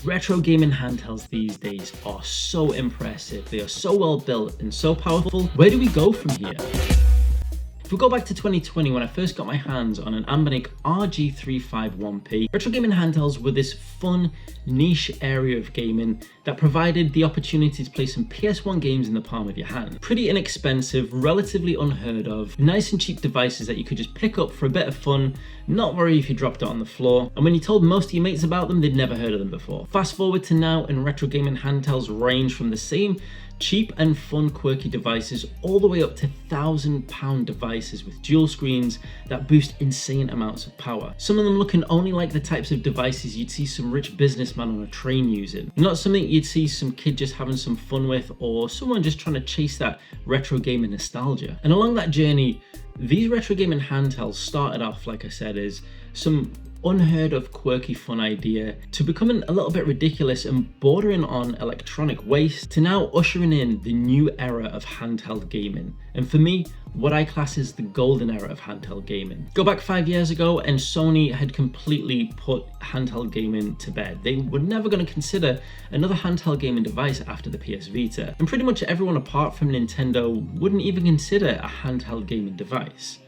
Retro gaming handhelds these days are so impressive, they are so well built and so powerful. Where do we go from here? If we go back to 2020, when I first got my hands on an Anbernic RG351P, retro gaming handhelds were this fun, niche area of gaming that provided the opportunity to play some PS1 games in the palm of your hand. Pretty inexpensive, relatively unheard of, nice and cheap devices that you could just pick up for a bit of fun, not worry if you dropped it on the floor, and when you told most of your mates about them, they'd never heard of them before. Fast forward to now, and retro gaming handhelds range from the same cheap and fun quirky devices all the way up to £1,000 devices with dual screens that boost insane amounts of power. Some of them looking only like the types of devices you'd see some rich businessman on a train using. Not something you'd see some kid just having some fun with, or someone just trying to chase that retro gaming nostalgia. And along that journey, these retro gaming handhelds started off, like I said, as some unheard of quirky fun idea to becoming a little bit ridiculous and bordering on electronic waste to now ushering in the new era of handheld gaming. And for me, what I class as the golden era of handheld gaming. Go back 5 years ago and Sony had completely put handheld gaming to bed. They were never going to consider another handheld gaming device after the PS Vita. And pretty much everyone apart from Nintendo wouldn't even consider a handheld gaming device.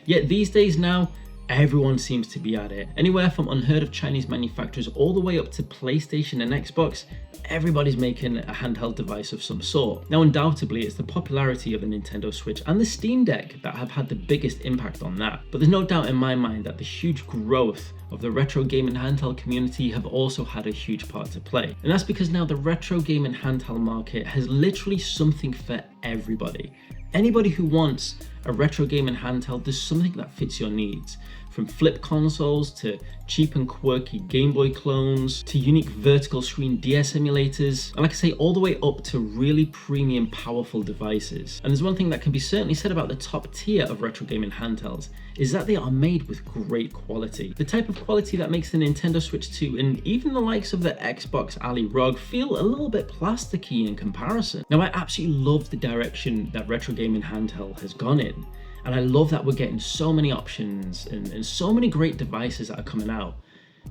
Yet these days now, everyone seems to be at it. Anywhere from unheard of Chinese manufacturers all the way up to PlayStation and Xbox, everybody's making a handheld device of some sort. Now undoubtedly it's the popularity of the Nintendo Switch and the Steam Deck that have had the biggest impact on that. But there's no doubt in my mind that the huge growth of the retro gaming handheld community have also had a huge part to play. And that's because now the retro gaming handheld market has literally something for everybody. Anybody who wants a retro gaming handheld, there's something that fits your needs. From flip consoles to cheap and quirky Game Boy clones to unique vertical screen DS emulators, and like I say, all the way up to really premium powerful devices. And there's one thing that can be certainly said about the top tier of retro gaming handhelds, is that they are made with great quality. The type of quality that makes the Nintendo Switch 2 and even the likes of the Xbox Ali ROG feel a little bit plasticky in comparison. Now I absolutely love the direction that retro gaming handheld has gone in. And I love that we're getting so many options and so many great devices that are coming out.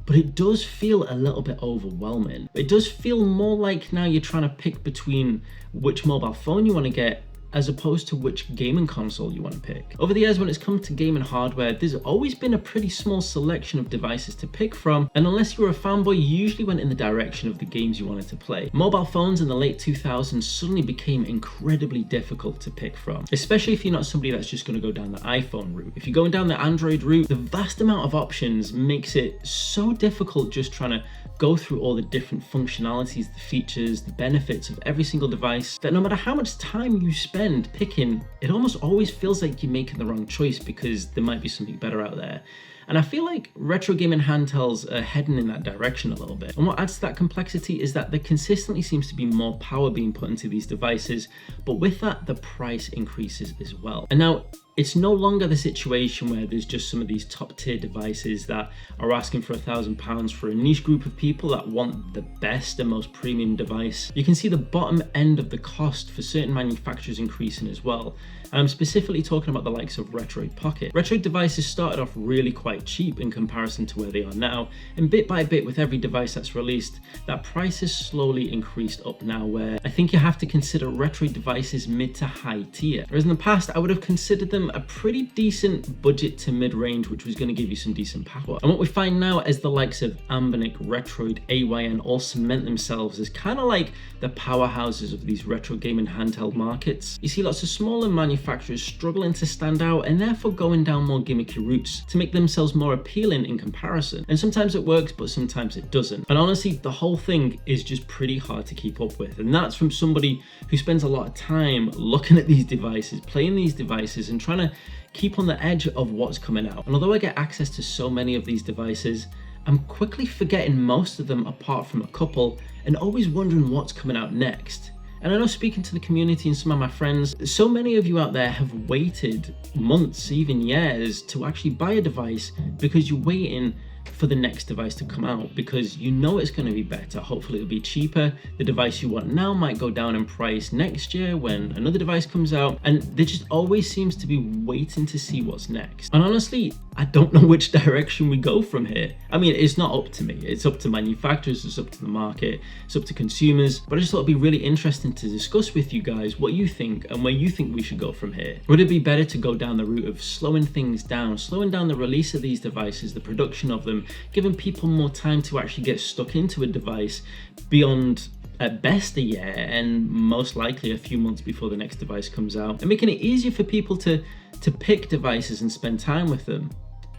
But it does feel a little bit overwhelming. It does feel more like now you're trying to pick between which mobile phone you want to get as opposed to which gaming console you want to pick. Over the years, when it's come to gaming hardware, there's always been a pretty small selection of devices to pick from, and unless you were a fanboy, you usually went in the direction of the games you wanted to play. Mobile phones in the late 2000s suddenly became incredibly difficult to pick from, especially if you're not somebody that's just going to go down the iPhone route. If you're going down the Android route, the vast amount of options makes it so difficult just trying to go through all the different functionalities, the features, the benefits of every single device, that no matter how much time you spend picking, it almost always feels like you're making the wrong choice because there might be something better out there. And I feel like retro gaming handhelds are heading in that direction a little bit. And what adds to that complexity is that there consistently seems to be more power being put into these devices, but with that, the price increases as well. And now, it's no longer the situation where there's just some of these top tier devices that are asking for £1,000 for a niche group of people that want the best and most premium device. You can see the bottom end of the cost for certain manufacturers increasing as well. I'm specifically talking about the likes of Retroid Pocket. Retroid devices started off really quite cheap in comparison to where they are now, and bit by bit with every device that's released, that price has slowly increased up now, where I think you have to consider Retroid devices mid to high tier. Whereas in the past, I would have considered them a pretty decent budget to mid-range, which was going to give you some decent power. And what we find now is the likes of Anbernic, Retroid, AYN all cement themselves as kind of like the powerhouses of these retro gaming handheld markets. You see lots of smaller manufacturers struggling to stand out and therefore going down more gimmicky routes to make themselves more appealing in comparison. And sometimes it works, but sometimes it doesn't. And honestly, the whole thing is just pretty hard to keep up with. And that's from somebody who spends a lot of time looking at these devices, playing these devices, and trying to keep on the edge of what's coming out. And although I get access to so many of these devices, I'm quickly forgetting most of them apart from a couple and always wondering what's coming out next. And I know, speaking to the community and some of my friends, so many of you out there have waited months, even years, to actually buy a device because you're waiting for the next device to come out, because you know it's going to be better. Hopefully it'll be cheaper. The device you want now might go down in price next year when another device comes out, and there just always seems to be waiting to see what's next. And honestly, I don't know which direction we go from here. I mean, it's not up to me. It's up to manufacturers, it's up to the market, it's up to consumers. But I just thought it'd be really interesting to discuss with you guys what you think and where you think we should go from here. Would it be better to go down the route of slowing things down, slowing down the release of these devices, the production of them, giving people more time to actually get stuck into a device beyond at best a year and most likely a few months before the next device comes out, and making it easier for people to pick devices and spend time with them?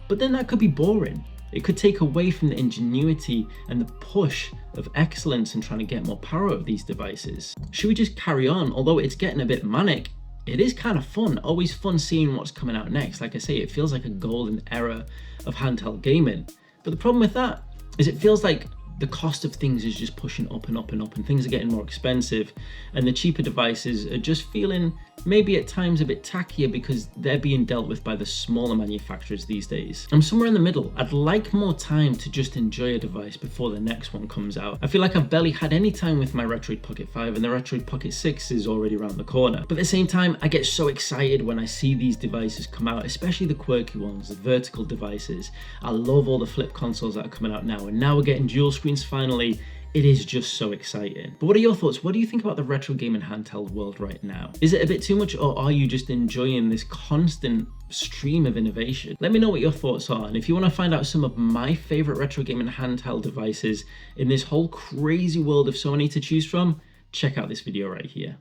But then that could be boring. It could take away from the ingenuity and the push of excellence in trying to get more power out of these devices. Should we just carry on? Although it's getting a bit manic, it is kind of fun. Always fun seeing what's coming out next. Like I say, it feels like a golden era of handheld gaming. But the problem with that is it feels like the cost of things is just pushing up and up and up, and things are getting more expensive, and the cheaper devices are just feeling maybe at times a bit tackier because they're being dealt with by the smaller manufacturers these days. I'm somewhere in the middle. I'd like more time to just enjoy a device before the next one comes out. I feel like I've barely had any time with my Retroid Pocket 5, and the Retroid Pocket 6 is already around the corner. But at the same time, I get so excited when I see these devices come out, especially the quirky ones, the vertical devices. I love all the flip consoles that are coming out now, and now we're getting dual screens finally. It is just so exciting. But what are your thoughts? What do you think about the retro gaming handheld world right now? Is it a bit too much, or are you just enjoying this constant stream of innovation? Let me know what your thoughts are. And if you want to find out some of my favorite retro gaming handheld devices in this whole crazy world of so many to choose from, check out this video right here.